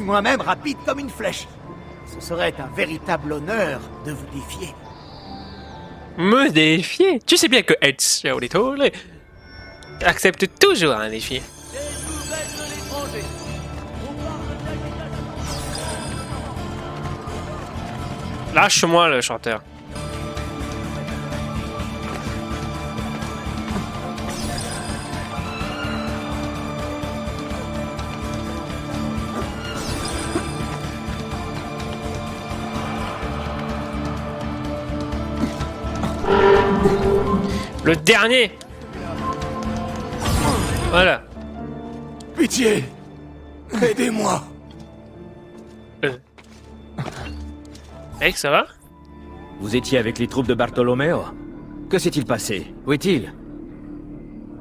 moi-même rapide comme une flèche. Ce serait un véritable honneur de vous défier. Me défier? Tu sais bien que Ezio Auditore accepte toujours un défi. Lâche-moi le chanteur. Le dernier. Voilà. Pitié! Aidez-moi! Mec, ça va? Vous étiez avec les troupes de Bartolomeo? Que s'est-il passé? Où est-il?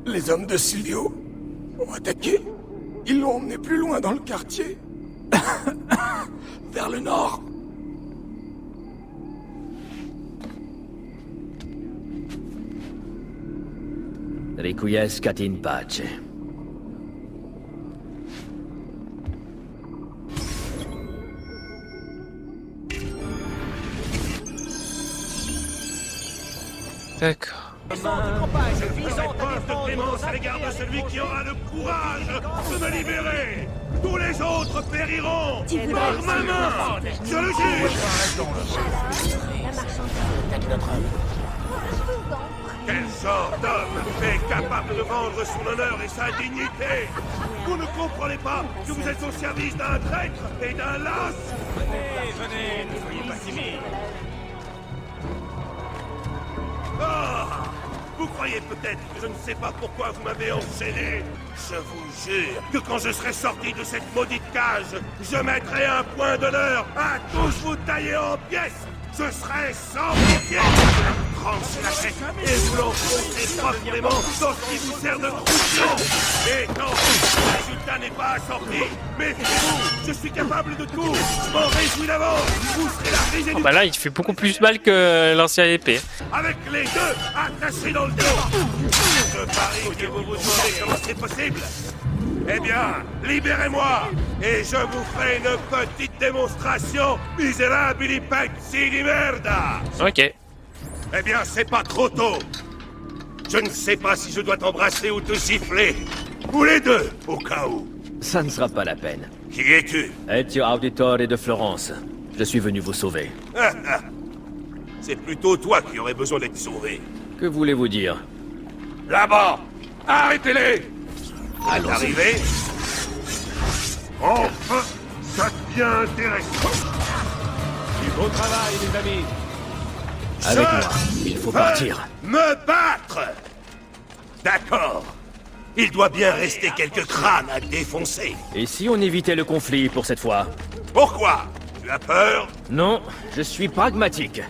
Les hommes de Silvio ont attaqué. Ils l'ont emmené plus loin dans le quartier. Vers le nord. Requiescat in pace. D'accord. Preuve de clémence à l'égard de celui qui aura le courage de me libérer. Tous les autres périront par ma main. Je le juge. Quel genre d'homme est capable de vendre son honneur et sa dignité? Vous ne comprenez pas que vous êtes au service d'un traître et d'un lâche? Venez, ne soyez pas timides. Ah! Vous croyez peut-être que je ne sais pas pourquoi vous m'avez enchaîné? Je vous jure que quand je serai sorti de cette maudite cage, je mettrai un point d'honneur à tous vous tailler en pièces. Je serai sans pitié. Tranchez la tête et vous l'enfoncez profondément dans ce qui vous sert de croupion. Et non, le résultat n'est pas assorti. Méfiez-vous, je suis capable de tout. Je m'en réjouis d'avance. Vous serez la risée du... Bah là, il fait beaucoup plus mal que l'ancienne épée. Avec les deux attachés dans le dos. Je parie que vous vous demandez comment c'est possible. Eh bien, libérez-moi et je vous ferai une petite démonstration, miserabili pezzi di merda. Ok. Eh bien, c'est pas trop tôt. Je ne sais pas si je dois t'embrasser ou te siffler. Ou les deux, au cas où. Ça ne sera pas la peine. Qui es-tu? Ezio Auditore de Florence. Je suis venu vous sauver. C'est plutôt toi qui aurais besoin d'être sauvé. Que voulez-vous dire? Là-bas! Arrêtez-les! Allons-y. Arrivé? Enfin, ça devient intéressant. Du beau travail, les amis. Avec moi, il faut partir. Me battre! D'accord. Il doit bien rester quelques crânes à défoncer. Et si on évitait le conflit pour cette fois? Pourquoi? Tu as peur? Non, je suis pragmatique.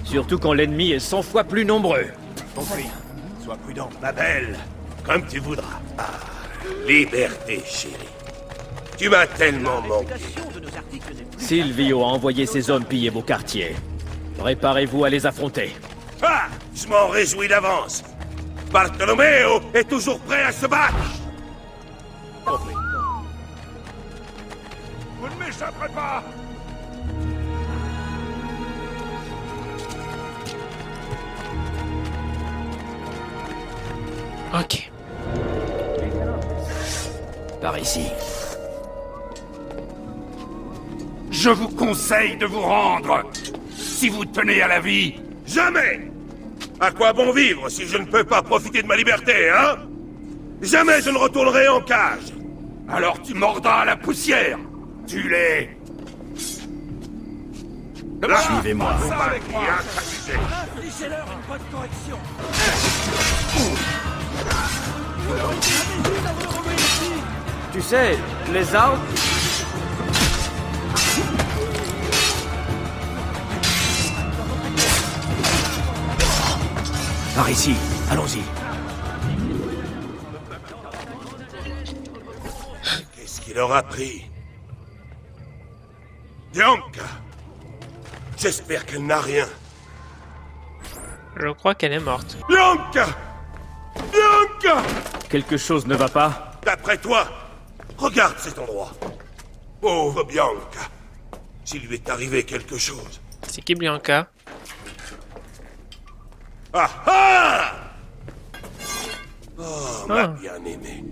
Surtout quand l'ennemi est 100 fois plus nombreux. Compris. Sois prudent. Ma belle, comme tu voudras. Ah, liberté, chérie. Tu m'as tellement manqué. Silvio a envoyé ses hommes piller vos quartiers. Préparez-vous à les affronter. Ah! Je m'en réjouis d'avance. Bartolomeo est toujours prêt à se battre. Compris. Vous ne m'échapperez pas. Ok. Par ici. Je vous conseille de vous rendre. Si vous tenez à la vie, jamais. À quoi bon vivre si je ne peux pas profiter de ma liberté, hein? Jamais je ne retournerai en cage. Alors tu mordras à la poussière. Tu l'es. Suivez-moi. Infligez-leur une bonne correction. Tu sais, les arbres... Par ici, allons-y. Qu'est-ce qu'il aura pris? Bianca! J'espère qu'elle n'a rien. Je crois qu'elle est morte. Bianca! Bianca! Quelque chose ne va pas? D'après toi, regarde cet endroit. Pauvre Bianca. S'il lui est arrivé quelque chose. C'est qui Bianca? Ah ah! Oh, ma bien-aimée.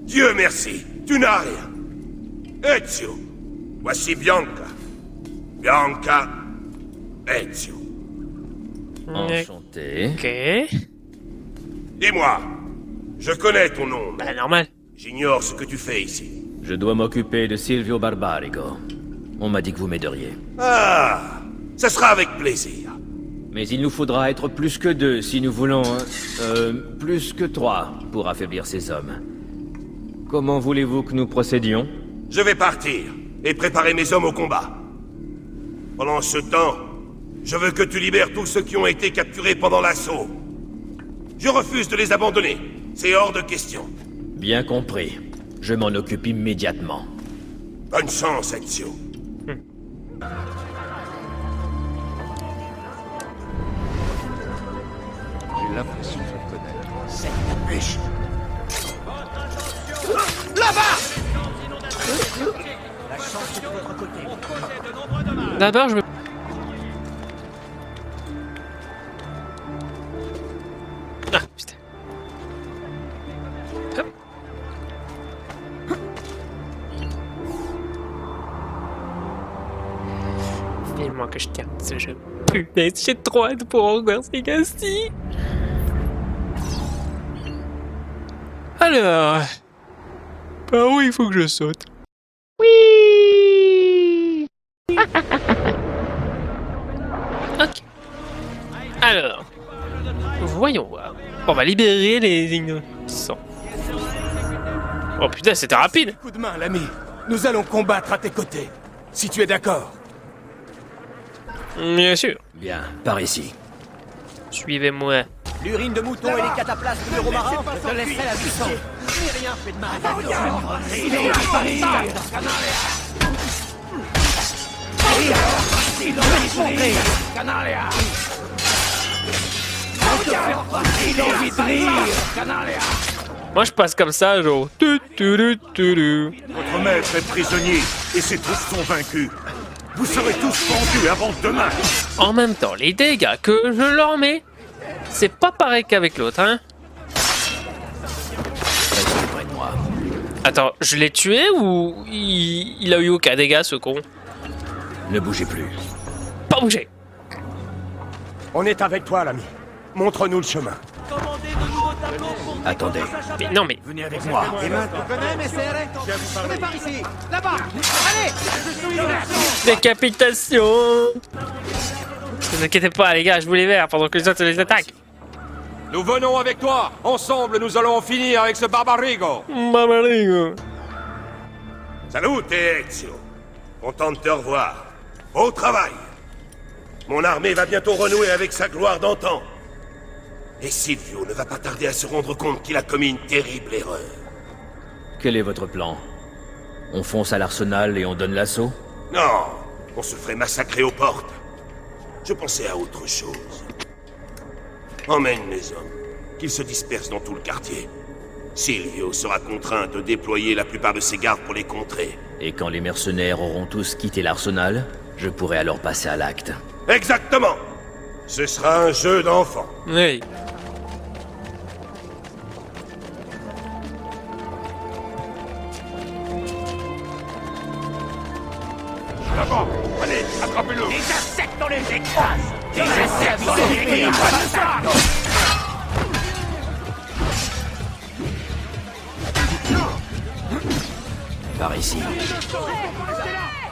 Dieu merci, tu n'as rien. Ezio, voici Bianca. Bianca, Ezio. Enchanté. Ok. Dis-moi, je connais ton nom, mais Bah, normal. j'ignore ce que tu fais ici. Je dois m'occuper de Silvio Barbarigo. On m'a dit que vous m'aideriez. Ah, ça sera avec plaisir. Mais il nous faudra être plus que 2 si nous voulons... plus que 3 pour affaiblir ces hommes. Comment voulez-vous que nous procédions? Je vais partir et préparer mes hommes au combat. Pendant ce temps, je veux que tu libères tous ceux qui ont été capturés pendant l'assaut. Je refuse de les abandonner. C'est hors de question. Bien compris. Je m'en occupe immédiatement. Bonne chance, Ezio. J'ai l'impression de le connaître. Cette capuche. Là-bas! La chance est de votre côté. D'abord, je me... Ah, putain. Hop. Finalement que je termine ce jeu. Putain, j'ai trop hâte pour Hogwarts Legacy. Alors... Par où il faut que je saute? Oui. Ok. Alors... Voyons voir. On va libérer les innocents. Oh putain, c'était rapide. Coup de main, l'ami. Nous allons combattre à tes côtés. Si tu es d'accord. Bien sûr. Bien, par ici. Suivez-moi. L'urine de mouton et les cataplasmes de romarin te laisseraient la vie sans. N'ai rien fait de mal. Moi je passe comme ça, genre. Votre maître est prisonnier et ses troupes sont vaincues. Vous serez tous pendus avant demain. En même temps, les dégâts que je leur mets, c'est pas pareil qu'avec l'autre, hein. Restez près de moi. Attends, je l'ai tué ou il a eu aucun dégât ce con? Ne bougez plus. Pas bouger. On est avec toi, l'ami. Montre-nous le chemin. Attendez. Mais non mais... Venez avec moi. Et maintenant, on est par ici. Là-bas. Allez. Décapitation. Ne vous inquiétez pas les gars, je vous les verrai pendant que les autres les attaquent. Nous venons avec toi. Ensemble, nous allons en finir avec ce Barbarigo. Barbarigo. Salut, Ezio. Content de te revoir. Au travail. Mon armée va bientôt renouer avec sa gloire d'antan. Et Silvio ne va pas tarder à se rendre compte qu'il a commis une terrible erreur. Quel est votre plan? On fonce à l'arsenal et on donne l'assaut? Non, on se ferait massacrer aux portes. Je pensais à autre chose. Emmène les hommes, qu'ils se dispersent dans tout le quartier. Silvio sera contraint de déployer la plupart de ses gardes pour les contrer. Et quand les mercenaires auront tous quitté l'arsenal, je pourrai alors passer à l'acte. Exactement. Ce sera un jeu d'enfant. Oui. D'abord, allez, attrapez-le. Les insectes, on les écrase. Les insectes, on les écrase. Par ici.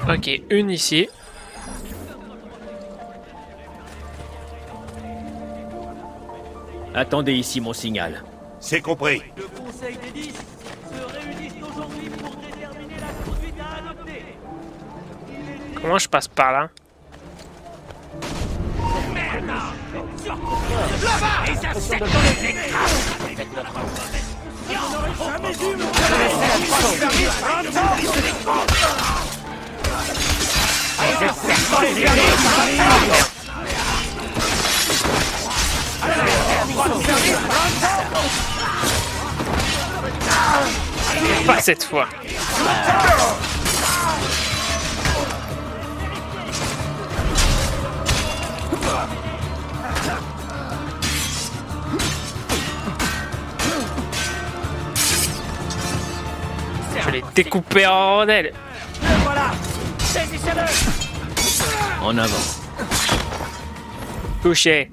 Ok, une ici. Attendez ici mon signal. C'est compris. Le Conseil des 10 se réunissent aujourd'hui pour déterminer la conduite à adopter. Comment je passe par là? Les insectes, on les écrase. Pas cette fois. les découper en rondelles. Le voilà. Saisissez-le. En avant. Touché.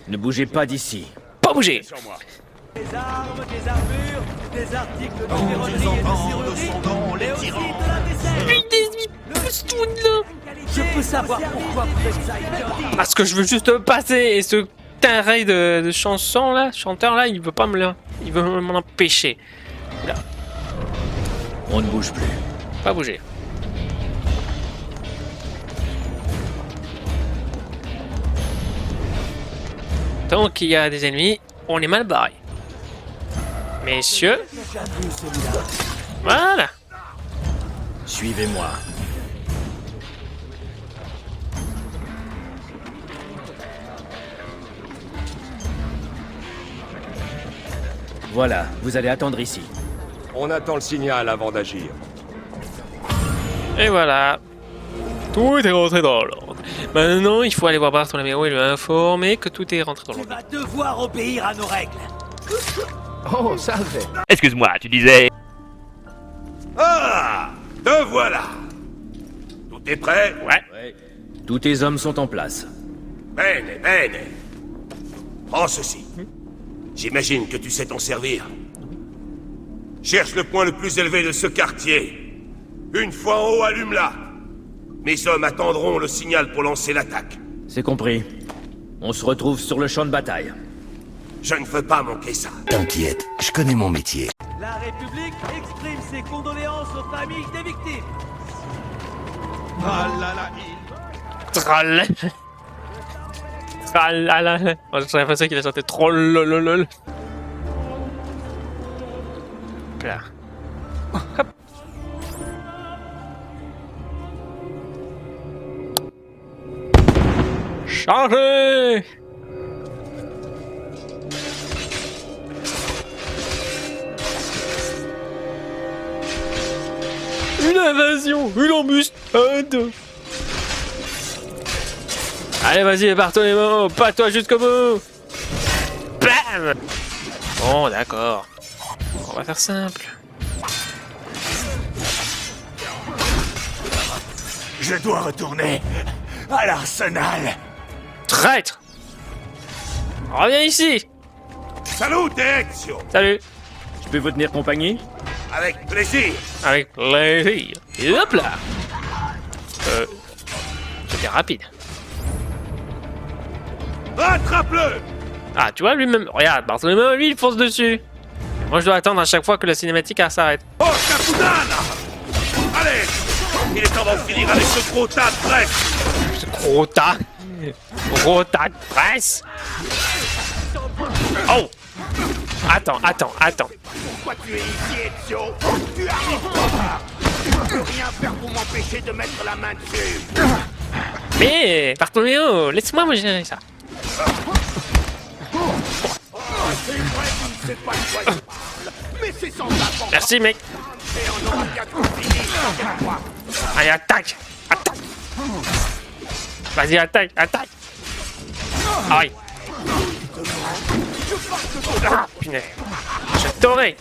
Ne bougez pas d'ici. Pas bouger. Des armes, des armures, des articles de ferronnerie et de serrurerie, mais aussi de la vaisselle. Je peux savoir pourquoi vous faites ça. Parce que je veux juste passer et ce taré de chanson là, chanteur là, il veut pas me le... Il veut m'en empêcher. Là, On ne bouge plus. pas bouger. Tant qu'il y a des ennemis, on est mal barré. Messieurs. Voilà. Suivez-moi. Voilà, vous allez attendre ici. On attend le signal avant d'agir. Et voilà. Tout est rentré dans l'ordre. Maintenant, il faut aller voir Bartholoméo et lui informer que tout est rentré dans Tu l'ordre. vas devoir obéir à nos règles. Oh, ça fait. Excuse-moi, tu disais... Ah, te voilà. Tout est prêt? Ouais. Ouais. Tous tes hommes sont en place. Bene, bene. Prends ceci. J'imagine que tu sais t'en servir. Cherche le point le plus élevé de ce quartier. Une fois en haut, allume-la. Mes hommes attendront le signal pour lancer l'attaque. C'est compris. On se retrouve sur le champ de bataille. Je ne veux pas manquer ça. T'inquiète, je connais mon métier. La République exprime ses condoléances aux familles des victimes. Tralala. Tralala. Oh, j'ai l'impression qu'il a chanté trollololol. Là. Hop. Chargez! Une invasion! Une embuscade! Allez, vas-y, Bartholoméo! Pas toi jusqu'au bout! Bam! Bon, d'accord. On va faire simple. Je dois retourner à l'arsenal. Traître! Reviens ici! Salut, Ezio. Salut! Je peux vous tenir compagnie? Avec plaisir. Avec plaisir. Et hop là! C'était rapide. Rattrape-le. Ah, tu vois, lui-même... Regarde, Bartholoméo, lui, il fonce dessus. Moi, je dois attendre à chaque fois que la cinématique s'arrête. Oh, Capudana. Allez. Il est temps d'en finir avec ce gros tas de presse. Ce gros tas. Gros tas de presse. Oh! Attends. Pourquoi tu es ici, Ezio? Tu arrives pas. Tu ne peux rien faire pour m'empêcher de mettre la main dessus. Mais, Bartholoméo, laisse-moi me gérer ça. C'est vrai qu'il ne sait pas de quoi il parle. Mais c'est sans attendre. Merci, mec. Et on aura bientôt fini. T'inquiète-toi. Allez, attaque. Vas-y, attaque. Aïe. Ah, punaise. Je t'aurais.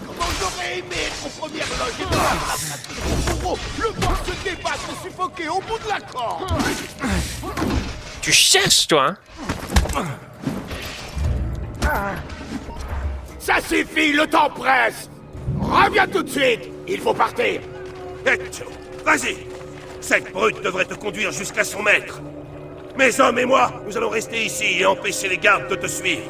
Comment j'aurais aimé être en première loge et voir le boss se débattre suffoqué au bout de la corde. Tu cherches, toi, hein? Ça suffit, le temps presse. Reviens tout de suite. Il faut partir. Ezio, vas-y. Cette brute devrait te conduire jusqu'à son maître. Mes hommes et moi, nous allons rester ici et empêcher les gardes de te suivre.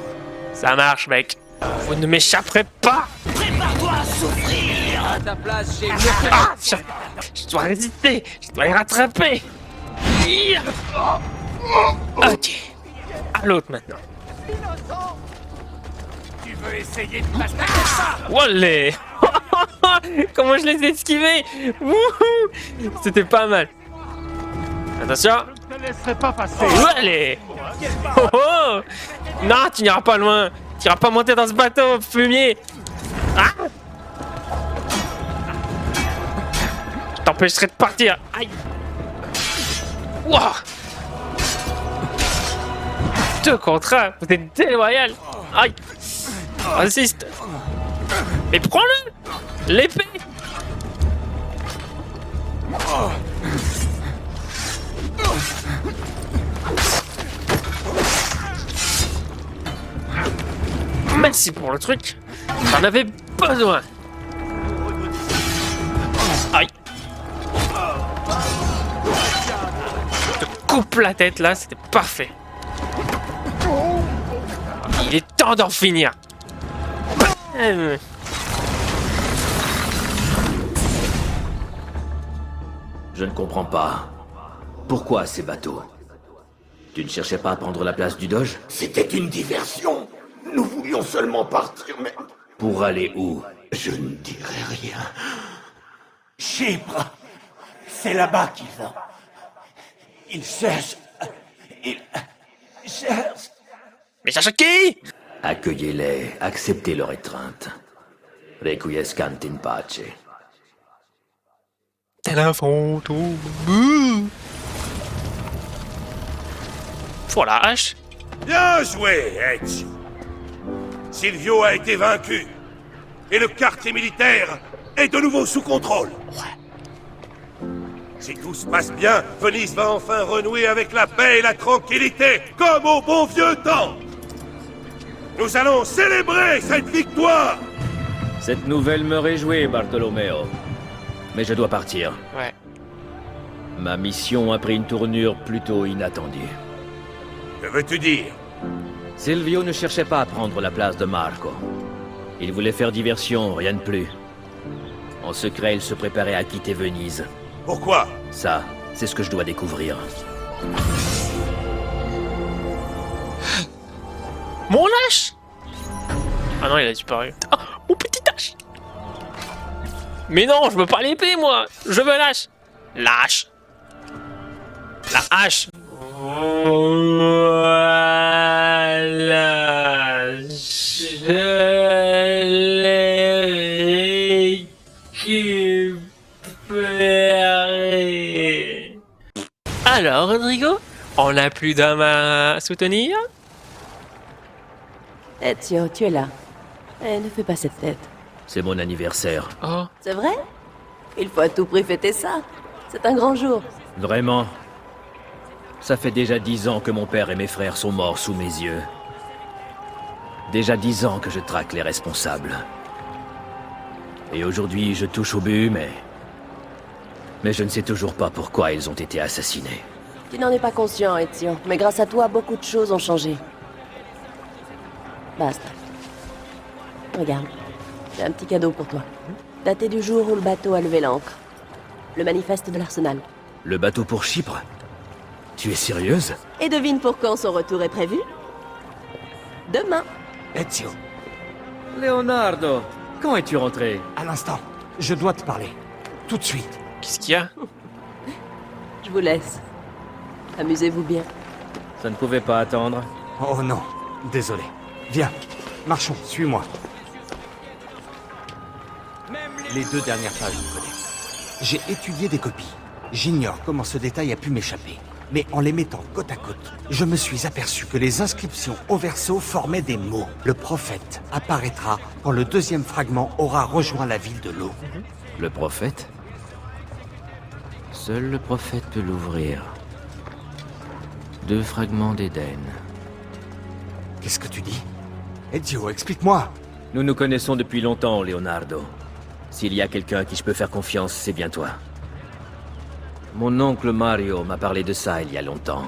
Ça marche, mec. Vous ne m'échapperez pas. Prépare-toi à souffrir. À ta place, j'ai Ah, je dois résister. Je dois les rattraper. Ok. À l'autre maintenant. Tu veux essayer de passer ça? Wallé. Comment je les ai esquivés. Wouhou. C'était pas mal. Attention. Je ne te laisserai pas passer. Wallé. Oh, oh. Non, tu n'iras pas loin. Tu n'iras pas monter dans ce bateau fumier. Ah. Je t'empêcherai de partir. Aïe. Wouah. 2 contre 1. Vous êtes déloyal. Aïe. Raciste. Mais prends-le. L'épée. Merci pour le truc. J'en avais besoin. Aïe. Je te coupe la tête là, c'était parfait. Il est temps d'en finir. Je ne comprends pas. Pourquoi ces bateaux? Tu ne cherchais pas à prendre la place du Doge? C'était une diversion. Nous voulions seulement partir, mais... Pour aller où? Je ne dirai rien. Chypre. C'est là-bas qu'ils vont. Ils cherchent... Ils cherchent... Mais cherche qui? Accueillez-les, acceptez leur étreinte. Requiescant in pace. Tel un fantôme. Pour la hache. Bien joué, Edge. Silvio a été vaincu. Et le quartier militaire est de nouveau sous contrôle. Si tout se passe bien, Venise va enfin renouer avec la paix et la tranquillité, comme au bon vieux temps. Nous allons célébrer cette victoire. Cette nouvelle me réjouit, Bartolomeo. Mais je dois partir. Ouais. Ma mission a pris une tournure plutôt inattendue. Que veux-tu dire? Silvio ne cherchait pas à prendre la place de Marco. Il voulait faire diversion, rien de plus. En secret, il se préparait à quitter Venise. Pourquoi? Ça, c'est ce que je dois découvrir. Mon lâche. Ah non, il a disparu. Oh, mon petit lâche. Mais non, je veux pas l'épée, moi. Je veux lâche. Lâche. La hache. Voilà. Je l'ai récupéré. Alors, Rodrigo, on a plus d'hommes à soutenir? Ezio, tu es là. Eh, ne fais pas cette tête. C'est mon anniversaire. Oh. C'est vrai? Il faut à tout prix fêter ça. C'est un grand jour. Vraiment? Ça fait déjà 10 ans que mon père et mes frères sont morts sous mes yeux. Déjà 10 ans que je traque les responsables. Et aujourd'hui, je touche au but, mais je ne sais toujours pas pourquoi ils ont été assassinés. Tu n'en es pas conscient, Ezio, mais grâce à toi, beaucoup de choses ont changé. Basta. Regarde, j'ai un petit cadeau pour toi. Daté du jour où le bateau a levé l'ancre. Le manifeste de l'Arsenal. Le bateau pour Chypre? Tu es sérieuse? Et devine pour quand son retour est prévu? Demain. Ezio, Leonardo, quand es-tu rentré? à l'instant, je dois te parler. Tout de suite. Qu'est-ce qu'il y a? Je vous laisse. Amusez-vous bien. Ça ne pouvait pas attendre. Oh non, désolé. Viens, marchons, suis-moi. Les 2 dernières pages du codex. J'ai étudié des copies. J'ignore comment ce détail a pu m'échapper. Mais en les mettant côte à côte, je me suis aperçu que les inscriptions au verso formaient des mots. Le prophète apparaîtra quand le 2e fragment aura rejoint la ville de l'eau. Le prophète? Seul le prophète peut l'ouvrir. 2 fragments d'Éden. Qu'est-ce que tu dis? Ezio, explique-moi. Nous nous connaissons depuis longtemps, Leonardo. S'il y a quelqu'un à qui je peux faire confiance, c'est bien toi. Mon oncle Mario m'a parlé de ça il y a longtemps.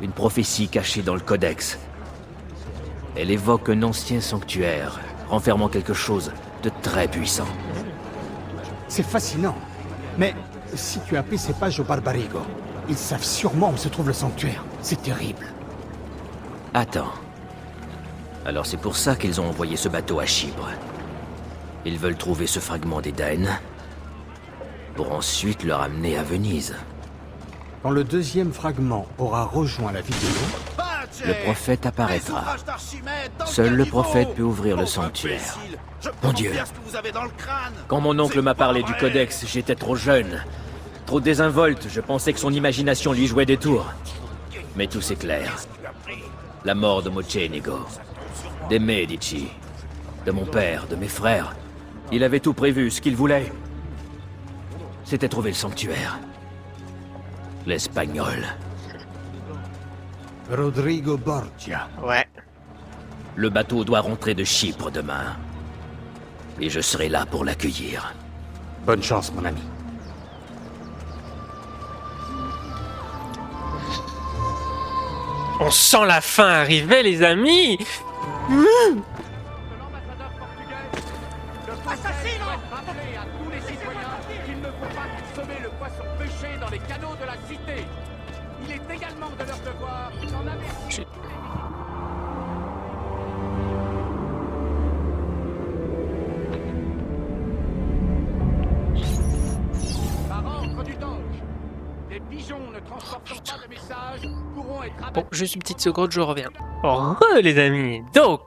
Une prophétie cachée dans le codex. Elle évoque un ancien sanctuaire, renfermant quelque chose de très puissant. C'est fascinant. Mais si tu as pris ces pages au Barbarigo, ils savent sûrement où se trouve le sanctuaire. C'est terrible. Attends. Alors c'est pour ça qu'ils ont envoyé ce bateau à Chypre. Ils veulent trouver ce fragment d'Éden pour ensuite le ramener à Venise. Quand le 2e fragment aura rejoint la ville de l'eau, Le prophète apparaîtra. Seul le prophète peut ouvrir le sanctuaire. Mon Dieu. Quand mon oncle m'a parlé du codex, j'étais trop jeune. Trop désinvolte, je pensais que son imagination lui jouait des tours. Mais tout s'éclaire. La mort de Mocenigo, des Medici, de mon père, de mes frères. Il avait tout prévu, ce qu'il voulait. C'était trouver le sanctuaire. L'Espagnol. Rodrigo Borgia. Ouais. Le bateau doit rentrer de Chypre demain. Et je serai là pour l'accueillir. Bonne chance, mon ami. On sent la fin arriver, les amis. Assassino! Rappeler à tous les citoyens qu'il ne faut pas consommer le poisson pêché dans les canaux de la cité. Il est également de leur devoir d'en avertir. Par ordre du doge, les pigeons ne transportant pas de messages pourront être abattus. Bon, juste une petite seconde, je reviens. Oh, les amis. Donc,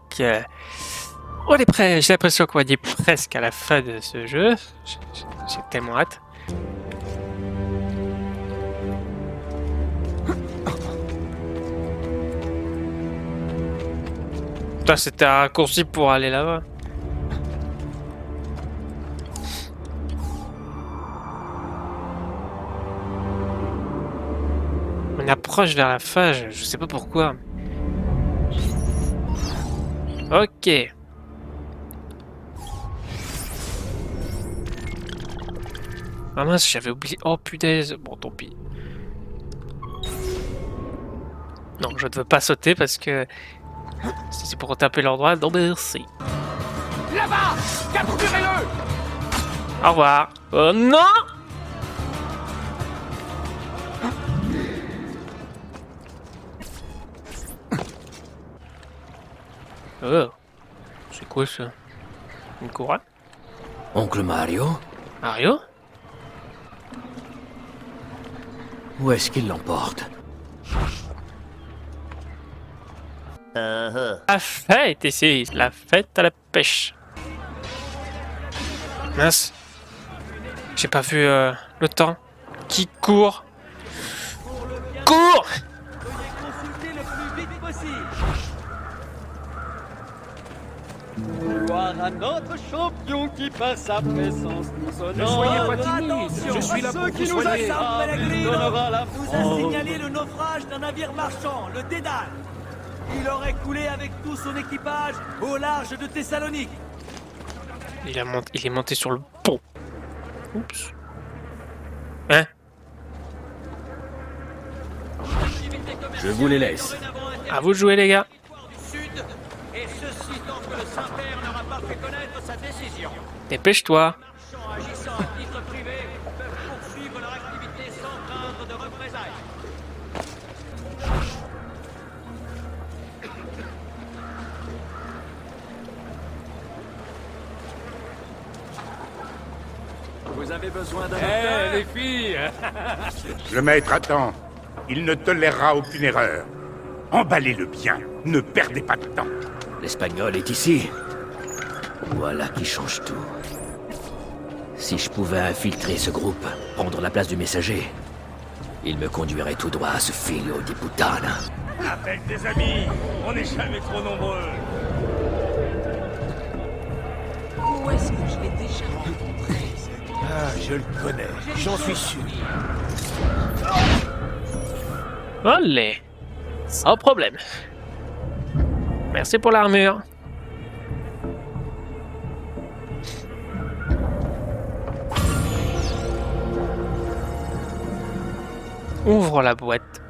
on est prêt. J'ai l'impression qu'on va dire presque à la fin de ce jeu. J'ai tellement hâte. Putain, c'était un raccourci pour aller là-bas. On approche vers la fin, je sais pas pourquoi. Ok. Ah mince, j'avais oublié. Oh punaise. Bon, tant pis. Non, je ne veux pas sauter parce que si c'est pour taper l'endroit, non merci. Là-bas! Capturez-le! Au revoir. Oh non! Oh. C'est quoi ça? Une couronne? Oncle Mario? Mario? Où est-ce qu'il l'emporte? La fête ici, la fête à la pêche. Mince. J'ai pas vu le temps. Qui court? Cours! Veuillez consulter le plus vite possible. Gloire à notre champion qui par sa présence nous honore. Ne soyez pas timide, je suis là pour vous soigner. Nous a signalé le naufrage d'un navire marchand, le Dédale. Il aurait coulé avec tout son équipage au large de Thessalonique. Il est monté sur le pont. Oups. Hein? Je vous les laisse. À vous de jouer, les gars. Et ceci tant que le Saint-Père n'aura pas fait connaître sa décision. Dépêche-toi. Les marchands agissant à titre privé peuvent poursuivre leur activité sans craindre de représailles. Vous avez besoin d'un docteur? les filles! Le maître attend. Il ne tolérera aucune erreur. Emballez-le bien. Ne perdez pas de temps. L'Espagnol est ici. Voilà qui change tout. Si je pouvais infiltrer ce groupe, prendre la place du messager, il me conduirait tout droit à ce filo di puttana. Avec des amis, on n'est jamais trop nombreux. Où est-ce que je l'ai déjà rencontré? Ah, je le connais. J'en suis sûr. Olé. Sans problème. Merci pour l'armure. Ouvre la boîte.